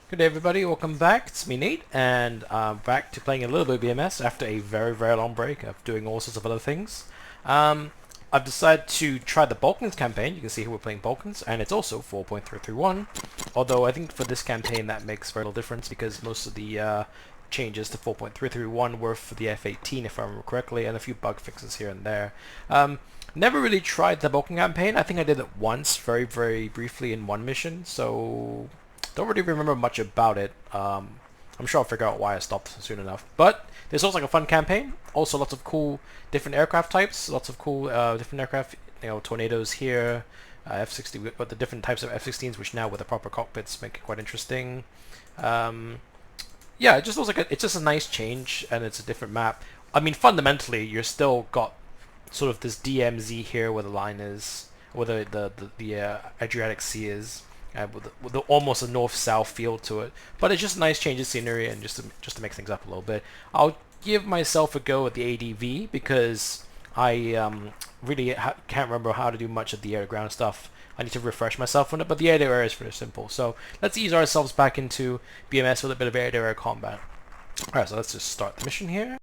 Good day everybody, welcome back. It's me Nate, and back to playing a little bit of BMS after a very long break of doing all sorts of other things. I've decided to try the Balkans campaign. You can see here we're playing Balkans, and it's also 4.331, although I think for this campaign that makes very little difference because most of the changes to 4.331 were for the F-18 if I remember correctly, and a few bug fixes here and there. Never really tried the Balkan campaign. I think I did it once, very briefly in one mission, so don't really remember much about it. I'm sure I'll figure out why I stopped soon enough. But this looks like a fun campaign. Also lots of cool different aircraft types. Lots of cool different aircraft. You know, tornadoes here. F-16, but the different types of F-16s, which now with the proper cockpits make it quite interesting. Yeah, it just looks like it's just a nice change, and it's a different map. I mean, fundamentally, you're still got sort of this DMZ here where the line is, where the Adriatic Sea is. With the almost a north-south feel to it, but it's just a nice change of scenery and just to mix things up a little bit. I'll give myself a go at the ADV because I really can't remember how to do much of the air-to-ground stuff. I need to refresh myself on it, but the air-to-air is pretty simple. So let's ease ourselves back into BMS with a bit of air-to-air combat. Alright, so let's just start the mission here.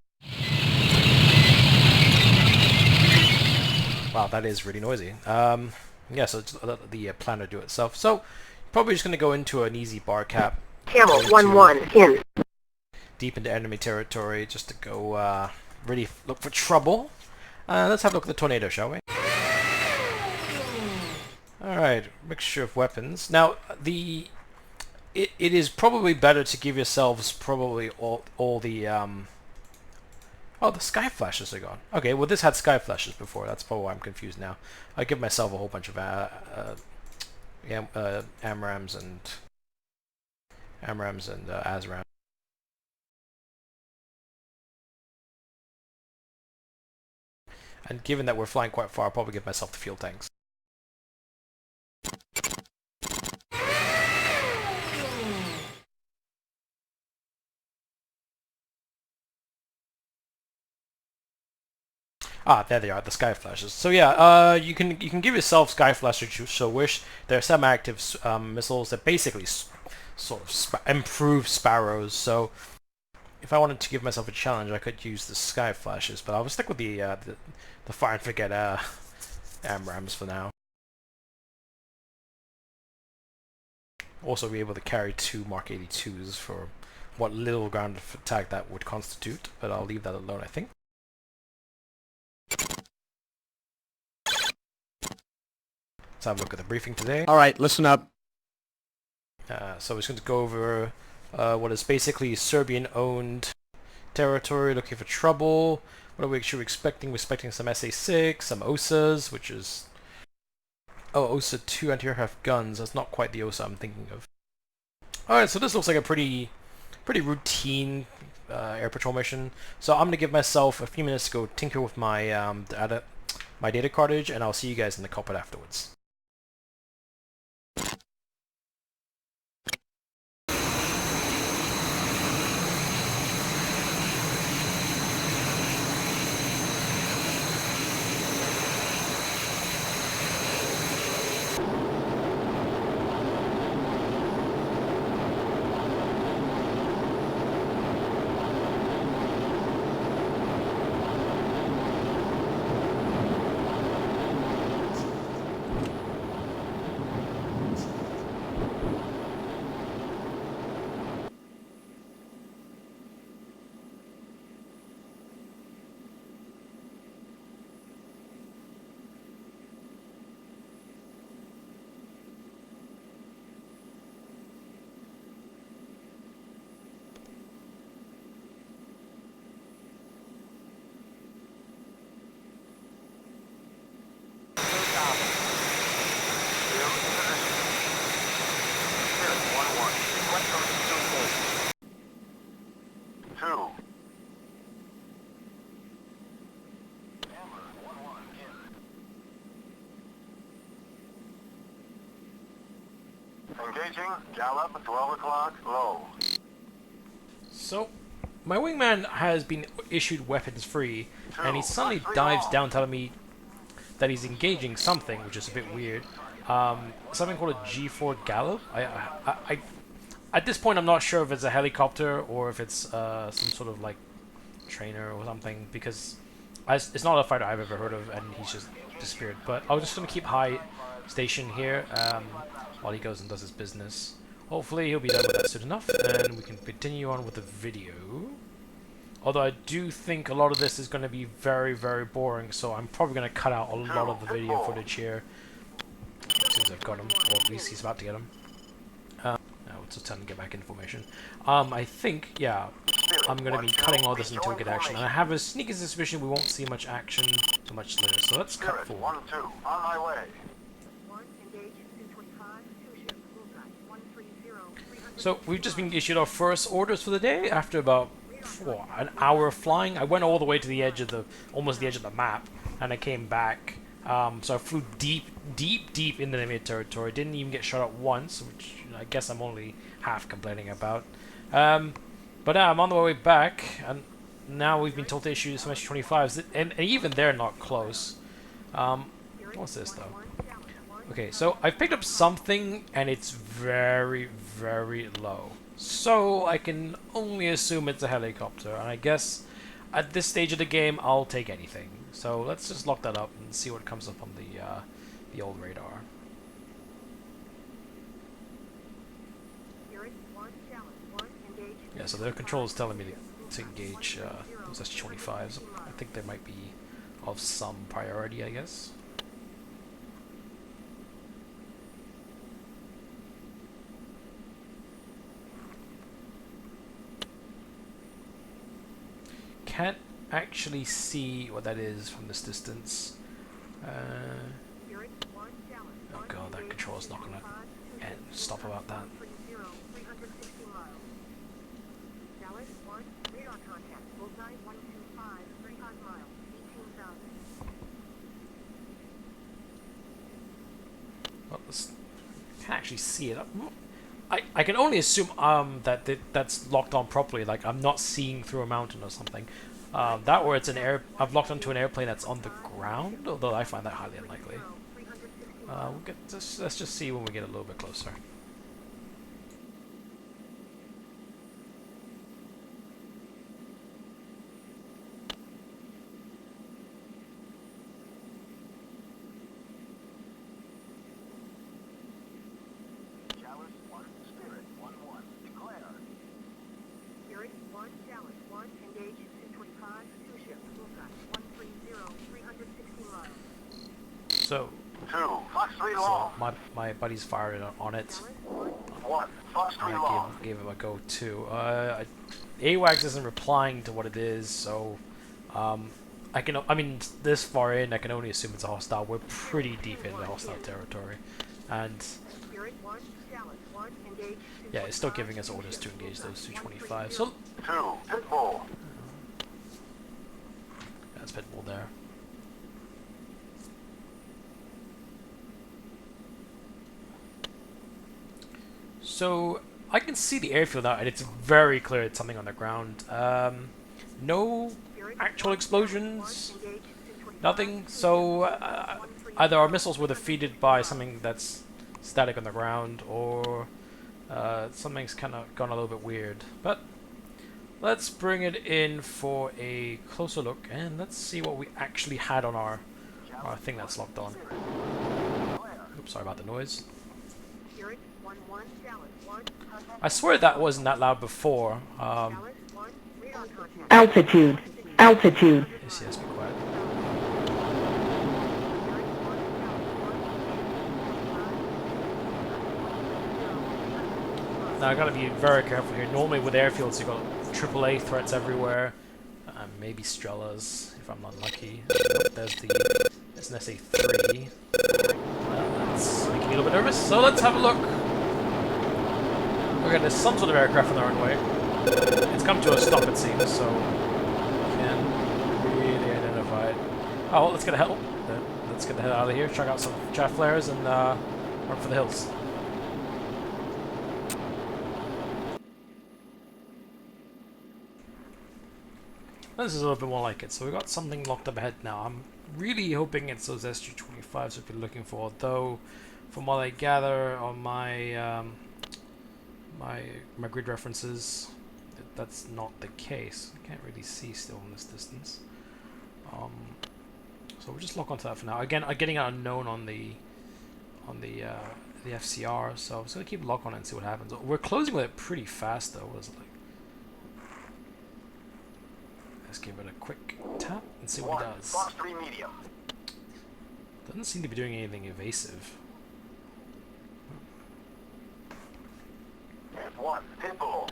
Wow, that is really noisy. Yeah, so the planner do itself. So probably just going to go into an easy bar cap. Camel 1-1 in. Deep into enemy territory just to go really look for trouble. Let's have a look at the tornado, shall we? Alright, mixture of weapons. Now, it is probably better to give yourselves probably all the oh, the sky flashes are gone. Okay, well this had sky flashes before. That's probably why I'm confused now. I give myself a whole bunch of AMRAMs and ASRAM. And given that we're flying quite far, I'll probably give myself the fuel tanks. Ah, there they are, the sky flashes. So yeah, you can give yourself sky flashes if you so wish. There are some active missiles that basically sort of improve sparrows. So if I wanted to give myself a challenge, I could use the sky flashes, but I will stick with the fire and forget AMRAMs for now. Also be able to carry 2 Mark 82s for what little ground attack that would constitute, but I'll leave that alone, I think. Let's have a look at the briefing today. Alright, listen up. So we're just going to go over what is basically Serbian-owned territory, looking for trouble. What are we actually expecting? We're expecting some SA-6, some OSAs, which is... Oh, OSA 2 anti-aircraft guns. That's not quite the OSA I'm thinking of. Alright, so this looks like a pretty routine air patrol mission. So I'm going to give myself a few minutes to go tinker with my data cartridge, and I'll see you guys in the cockpit afterwards. Engaging, gallop, 12 o'clock, low. So, my wingman has been issued weapons free, and he suddenly dives down telling me that he's engaging something, which is a bit weird. Something called a G4 gallop. At this point, I'm not sure if it's a helicopter or if it's some sort of like trainer or something, because it's not a fighter I've ever heard of, and he's just disappeared. But I'm just gonna keep high station here while he goes and does his business. Hopefully he'll be done with that soon enough, and we can continue on with the video. Although I do think a lot of this is going to be very, very boring, so I'm probably going to cut out a lot of the video footage here as soon as I've got him, or at least he's about to get him. Now it's just time to get back into formation. I think, yeah, I'm going to be cutting all this until we get action, and I have a sneaky suspicion we won't see much action so much later, so let's cut forward. 1-2, on my way. So we've just been issued our first orders for the day after about an hour of flying. I went all the way to the edge of almost the edge of the map, and I came back. So I flew deep into the enemy territory. Didn't even get shot at once, which I guess I'm only half complaining about. But I'm on the way back, and now we've been told to issue some SU-25s, and even they're not close. What's this though? Okay, so I've picked up something, and it's very, very low. So I can only assume it's a helicopter, and I guess at this stage of the game I'll take anything. So let's just lock that up and see what comes up on the old radar. Yeah, so their control is telling me to engage those SU-25s. I think they might be of some priority, I guess. Can't actually see what that is from this distance. Oh god, that control is not gonna stop about that. Well, can't actually see it. I can only assume that's locked on properly. Like I'm not seeing through a mountain or something. That or it's I've locked onto an airplane that's on the ground. Although I find that highly unlikely. Let's just see when we get a little bit closer. So my buddy's fired on it. I gave him a go too. AWACS isn't replying to what it is, so I mean this far in I can only assume it's a hostile. We're pretty deep into hostile territory, and yeah, it's still giving us orders to engage those 225. So that's pitbull there. So I can see the airfield now, and it's very clear it's something on the ground. No actual explosions, nothing. So either our missiles were defeated by something that's static on the ground, or something's kind of gone a little bit weird. But let's bring it in for a closer look, and let's see what we actually had on our thing that's locked on. Oops, sorry about the noise. I swear that wasn't that loud before. Altitude. Yes, be quiet. Now I gotta be very careful here. Normally with airfields you've got AAA threats everywhere. Maybe Strelas if I'm unlucky. There's an SA-3. That's making me a little bit nervous. So let's have a look. Okay, there's some sort of aircraft on their own way. It's come to a stop, it seems, so can't really identify it. Oh, let's get a hell. Let's get the hell out of here. Check out some chaff flares and run for the hills. This is a little bit more like it. So we got something locked up ahead now. I'm really hoping it's those SU-25s we've been looking for. Though, from what I gather on my my grid references, that's not the case. I can't really see still in this distance. So we'll just lock onto that for now. Again, I'm getting an unknown on the FCR, so I'm just gonna keep lock on it and see what happens. We're closing with it pretty fast though. What is it like? Let's give it a quick tap and see what it does. Fox 3 medium. Doesn't seem to be doing anything evasive. F1, pit below.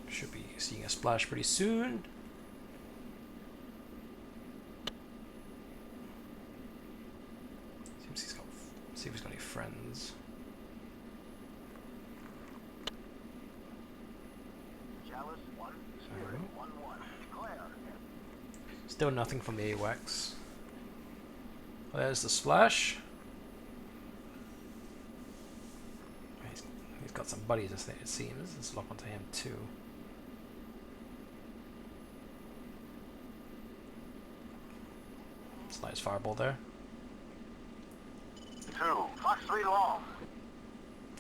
Should be seeing a splash pretty soon. Seems he's got. See if he's got any friends. Chalice 1, Spirit 1-1. Declare. Still nothing from the AWACS. Oh, there's the splash. He's got some buddies, it seems. Let's lock onto him too. It's a nice fireball there. 2, Fox 3 long.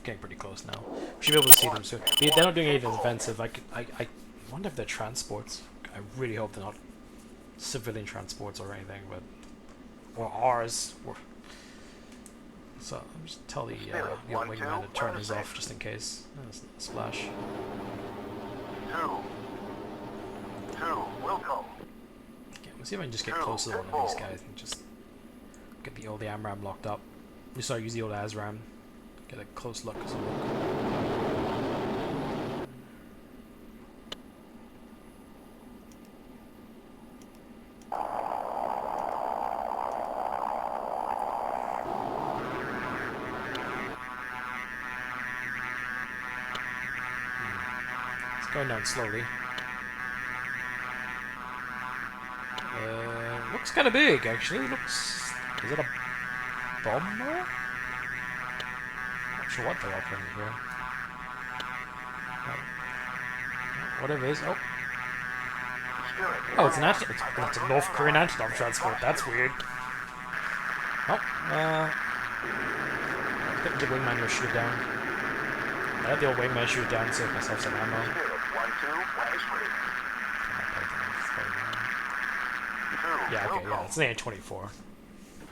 Getting pretty close now. We should be able to see them soon. They're not doing anything offensive. I wonder if they're transports. I really hope they're not civilian transports or anything, but or ours. So I'll just tell the old wingman to turn his off just in case. That's a splash. 2, Wilco. Okay, let's see if I can just get closer to one of these guys and just get the old AMRAM locked up. Sorry, use the old ASRAM. Get a close look. It's going down slowly. Looks kind of big, actually. Looks. Is it a bomber? Not sure what they're offering here. Whatever it is. Oh. Oh, it's a North Korean anti-bomb transport. That's weird. Oh, the wingman will shoot it down. I let the old wingman shoot it down and save myself some ammo. Yeah, okay, yeah, it's an AN-24.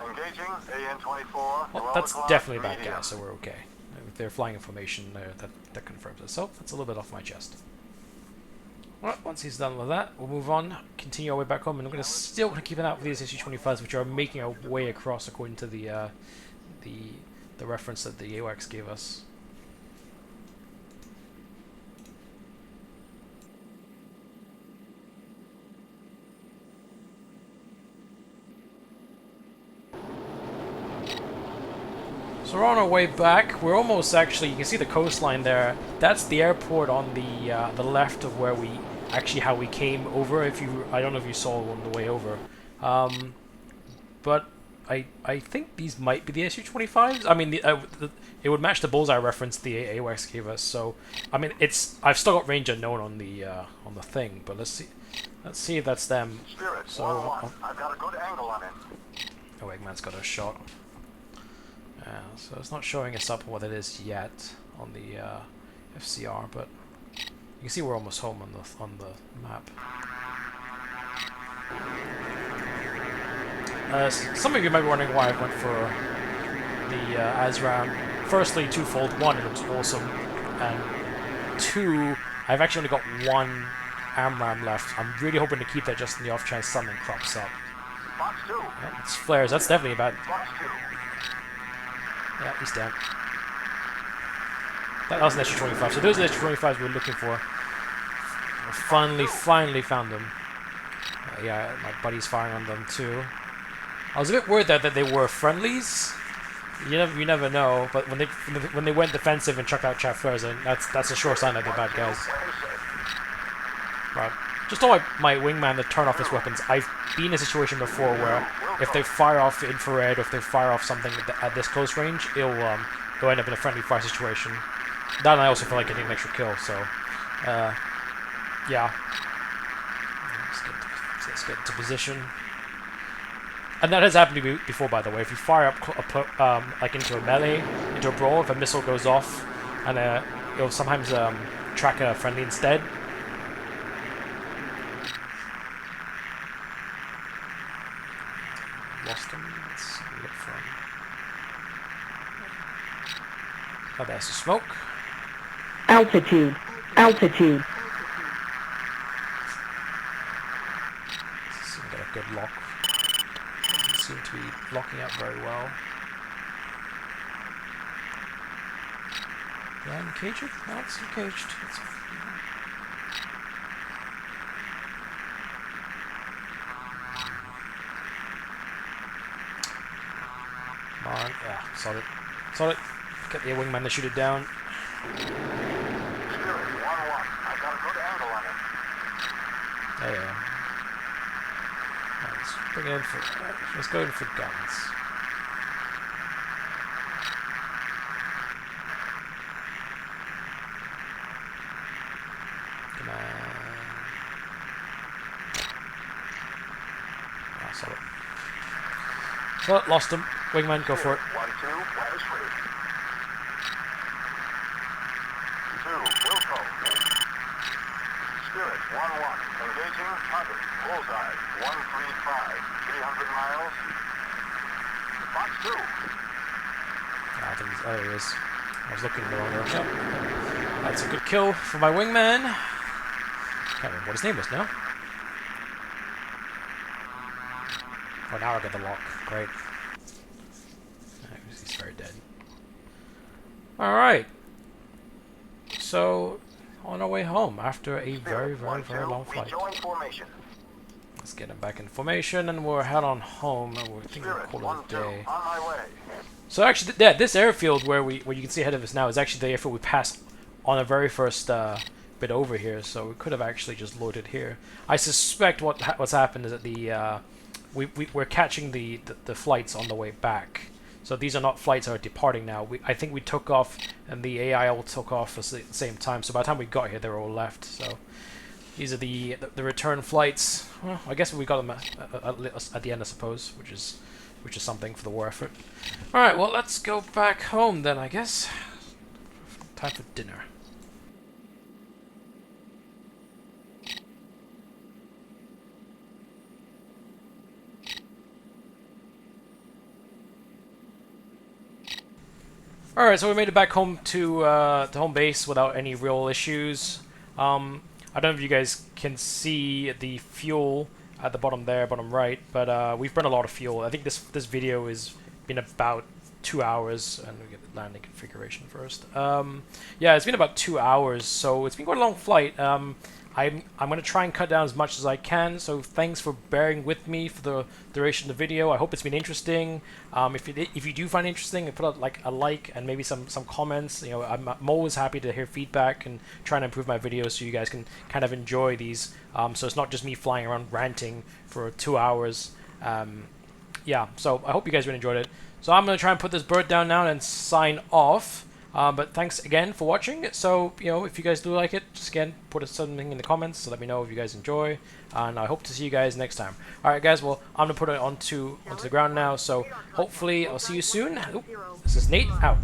Engaging AN-24. Well, that's definitely a bad guy, so we're okay. If they're flying information, that confirms it. So, that's a little bit off my chest. Alright, once he's done with that, we'll move on, continue our way back home, and we're still going to keep an eye out for these SU-25s, which are making our way across according to the reference that the AWACS gave us. So we're on our way back. We're almost actually, you can see the coastline there. That's the airport on the left of where we actually how we came over. I don't know if you saw on the way over, but I think these might be the SU-25s. I mean, it would match the bullseye reference the AWACS gave us. So I mean, I've still got range unknown on the thing, but let's see if that's them. Spirit, So I've got a good angle on it. oh, Eggman's got a shot. So it's not showing us up what it is yet on the FCR, but you can see we're almost home on the map. Some of you might be wondering why I went for the ASRAM. Firstly, twofold. One, it looks awesome, and two, I've actually only got one AMRAM left. I'm really hoping to keep that just in the off chance something crops up. Fox 2. Yeah, it's flares. That's definitely a bad. Fox 2. Yeah, he's down. That was an SU-25. So those are the SU-25s we were looking for. I finally found them. Yeah, my buddy's firing on them too. I was a bit worried that they were friendlies. You never know. But when they went defensive and chucked out chaff flares, then that's a sure sign that they're bad guys. Right. Just told my wingman to turn off his weapons. I've been in a situation before where if they fire off infrared or if they fire off something at this close range, it'll end up in a friendly fire situation. That, and I also feel like getting an extra kill, so yeah. Let's get into position. And that has happened to me before, by the way. If you fire up like into a melee, into a brawl if a missile goes off, and it'll sometimes track a friendly instead. Lost them. Let's look for them. Oh, there's the smoke. Altitude. Altitude. Let's see if we get a good lock. Doesn't seem to be locking up very well. Did I encage it? No, it's encaged. It's Come on. Yeah, solid. Solid. Get the wingman to shoot it down. Spirit, 1-1. I got a good angle on him. There you are. Right, let's bring it in for... let's go in for guns. Come on. Ah, solid. So, lost him. Wingman, go for it. 1-2, that is free. 2, Wilco. Spirit, 1-1. Engaging, target, bullseye, 135, 300 miles. Fox 2. I think he's, oh, he is. I was looking in the wrong direction. That's a good kill for my wingman. Can't remember what his name was now. Oh, now I get the lock. Great. He's very dead. Alright. So, on our way home after a very long flight. Rejoin formation. Let's get him back in formation and we'll head on home and we're thinking of Spirit, calling it a 1-2, day. on my way. So actually, yeah, this airfield where you can see ahead of us now is actually the airfield we passed on the very first bit over here. So we could have actually just loaded here. I suspect what's happened is that we're catching the flights on the way back. So these are not flights that are departing now. I think we took off, and the AI all took off at the same time. So by the time we got here, they were all left. So these are the return flights. Well, I guess we got them at the end, I suppose, which is something for the war effort. All right, well, let's go back home then, I guess. Time for dinner. Alright, so we made it back home to home base without any real issues. I don't know if you guys can see the fuel at the bottom there, bottom right, but we've burned a lot of fuel. I think this video has been about 2 hours, and we get the landing configuration first. Yeah, it's been about 2 hours, so it's been quite a long flight. I'm going to try and cut down as much as I can, so thanks for bearing with me for the duration of the video. I hope it's been interesting. If you do find it interesting, put out a like and maybe some comments. You know, I'm always happy to hear feedback and trying to improve my videos so you guys can kind of enjoy these. So it's not just me flying around ranting for 2 hours. Yeah, so I hope you guys really enjoyed it. So I'm going to try and put this bird down now and sign off. But thanks again for watching. So, you know, if you guys do like it, just again, put something in the comments to let me know if you guys enjoy. And I hope to see you guys next time. Alright guys, well, I'm going to put it onto the ground now. So hopefully I'll see you soon. Oop, this is Nate out.